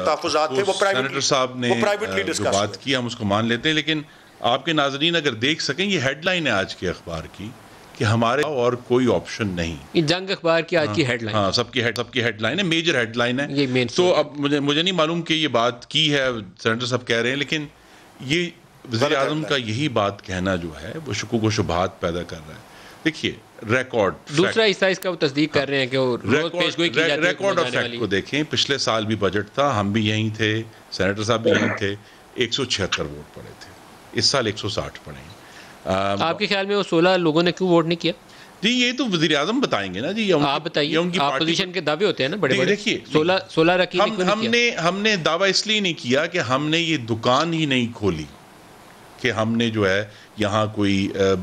तहफ़्फ़ुज़ात थे वो सेनेटर साहब ने प्राइवेटली जो बात की हम उसको मान लेते हैं, लेकिन आपके नाज़रीन अगर देख सकें, ये हेडलाइन है आज के अखबार की कि हमारे और कोई ऑप्शन नहीं। जंग अखबार की आज की हेडलाइन, हाँ, सबकी हेडलाइन है, मेजर हेडलाइन है। ये मेन। तो अब मुझे नहीं मालूम कि ये बात की है, सेनेटर साहब कह रहे हैं, लेकिन ये वज़ीर आज़म का यही बात कहना जो है वो शुकूक व शुबहात पैदा कर रहा है। देखिए रिकॉर्ड, दूसरा हिस्सा इसका वो तस्दीक कर रहे हैं कि वो रोज पेशगोई की जाती है। रिकॉर्ड ऑफ फैक्ट को देखें, पिछले साल भी बजट था, हम भी यहीं थे, सेनेटर साहब भी यहीं थे, 176 वोट पड़े थे, इस साल 160 पड़े हैं। आपके ख्याल में वो 16 लोगों ने क्यों वोट नहीं किया? जी ये तो वज़ीर आज़म बताएंगे ना जी, आप बताइए, अपोजिशन के दावे होते हैं ना बड़े बड़े। देखिए 16 रखी, हमने दावा इसलिए नहीं किया कि हमने ये दुकान ही नहीं खोली कि हमने जो है यहाँ कोई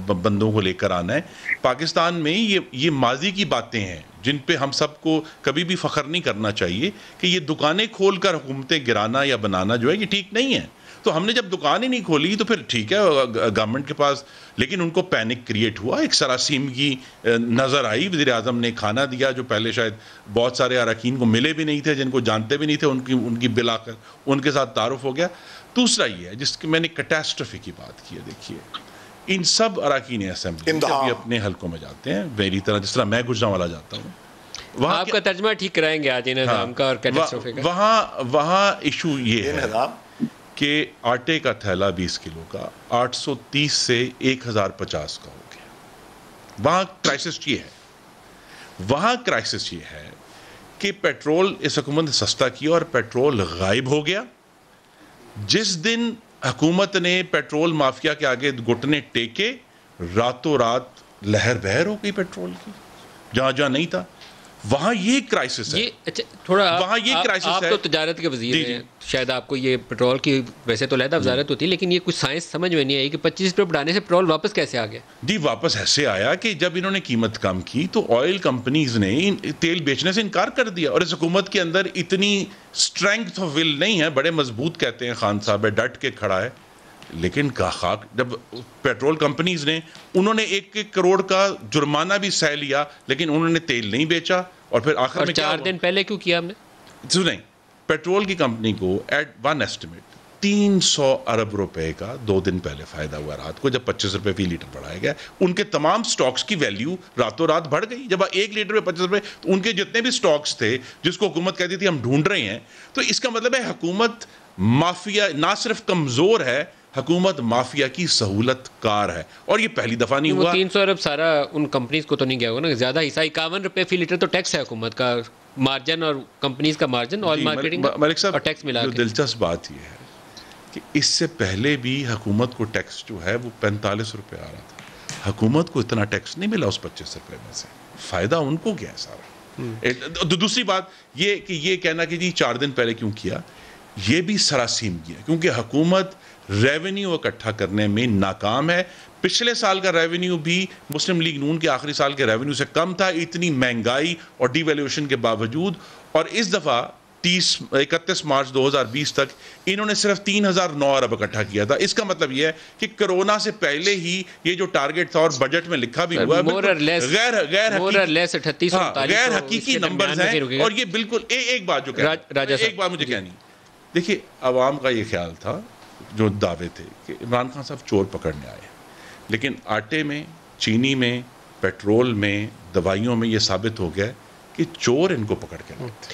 बंदों को लेकर आना है। पाकिस्तान में ये माजी की बातें हैं जिन पे हम सबको कभी भी फ़ख्र नहीं करना चाहिए कि ये दुकानें खोलकर हुकूमतें गिराना या बनाना जो है ये ठीक नहीं है। तो हमने जब दुकान ही नहीं खोली तो फिर ठीक है गवर्नमेंट के पास, लेकिन उनको पैनिक क्रिएट हुआ, एक सरासीम की नज़र आई। वज़ीर आज़म ने खाना दिया जो पहले शायद बहुत सारे अरकान को मिले भी नहीं थे, जिनको जानते भी नहीं थे, उनकी बिल आकर उनके साथ तारुफ हो गया। दूसरा ये है जिसकी मैंने कैटास्ट्रोफी की बात की है, देखिए इन सब अरकान असेंबली जब भी अपने हल्कों में जाते हैं, मेरी तरह जिस तरह मैं गुजरांवाला जाता हूँ, वहाँ आपका तर्जमा ठीक कराएंगे आज इन्हदाम का और कैटास्ट्रोफी का। वहाँ इशू ये है कि आटे का थैला 20 किलो का 830 से 1050 का हो गया। वहाँ क्राइसिस ये है कि पेट्रोल इस हुकूमत ने सस्ता किया और पेट्रोल गायब हो गया। जिस दिन हुकूमत ने पेट्रोल माफिया के आगे घुटने टेके, रातों रात लहर बहर हो गई पेट्रोल की, जहां नहीं था वहां ये क्राइसिस है। अच्छा थोड़ा वहां ये क्राइसिस है। आप तो तजारत के वजीर हैं, शायद आपको ये पेट्रोल की वैसे तो लहदा वजारत होती है, लेकिन ये कुछ साइंस समझ में नहीं आई कि 25 रुपये बढ़ाने से पेट्रोल वापस कैसे आ गया? जी वापस ऐसे आया कि जब इन्होंने कीमत कम की तो ऑयल कंपनीज ने तेल बेचने से इनकार कर दिया, और इस हुकूमत के अंदर इतनी स्ट्रेंथ ऑफ विल नहीं है, बड़े मजबूत कहते हैं खान साहब है, डट के खड़ा है, लेकिन खाक जब पेट्रोल कंपनीज ने उन्होंने 1 करोड़ का जुर्माना भी सह लिया, लेकिन उन्होंने तेल नहीं बेचा। और फिर आखिर में 4 दिन पहले क्यों किया हमने? सुने, पेट्रोल की कंपनी को एट वन एस्टिमेट 300 अरब रुपए का 2 दिन पहले फायदा हुआ रात को, जब 25 रुपए फी लीटर बढ़ाया गया। उनके तमाम स्टॉक्स की वैल्यू रातों रात बढ़ गई। जब 1 लीटर में 25 रुपए, तो उनके जितने भी स्टॉक्स थे जिसको हुकूमत कहती थी हम ढूंढ रहे हैं, तो इसका मतलब है हुकूमत माफिया ना सिर्फ कमजोर है, हुकूमत माफिया की सहूलत कार है। और ये पहली दफा नहीं हुआ। 300 अरब सारा उन कंपनीज को तो नहीं गया होगा ना, ज्यादा हिस्सा 51 रुपए फी लीटर तो टैक्स है हुकूमत का, मार्जिन और कंपनीज का मार्जिन ऑयल मार्केटिंग और टैक्स मिला के। दिलचस्प बात यह है कि इससे पहले भी हुकूमत को टैक्स जो है वो 45 रुपए आ रहा था। हुकूमत को इतना टैक्स नहीं मिला उस 25 रुपए में से, फायदा उनको गया सारा। दूसरी बात ये कि ये कहना कि जी 4 दिन पहले क्यों किया, ये भी सरासीम किया, क्योंकि हुकूमत रेवेन्यू इकट्ठा करने में नाकाम है। पिछले साल का रेवेन्यू भी मुस्लिम लीग नून के आखिरी साल के रेवेन्यू से कम था, इतनी महंगाई और डिवैल्यूएशन के बावजूद। और इस दफ़ा 31 मार्च 2020 तक इन्होंने सिर्फ 3009 अरब इकट्ठा किया था। इसका मतलब यह है कि कोरोना से पहले ही ये जो टारगेट था और बजट में लिखा भी हुआ है, गैर हकीकी नंबर्स हैं। और ये बिल्कुल एक बात जो एक बात मुझे कहनी, देखिए आवाम का ये ख्याल था, जो दावे थे कि इमरान खान साहब चोर पकड़ने आए, लेकिन आटे में, चीनी में, पेट्रोल में, दवाइयों में ये साबित हो गया कि चोर इनको पकड़ के लाए थे।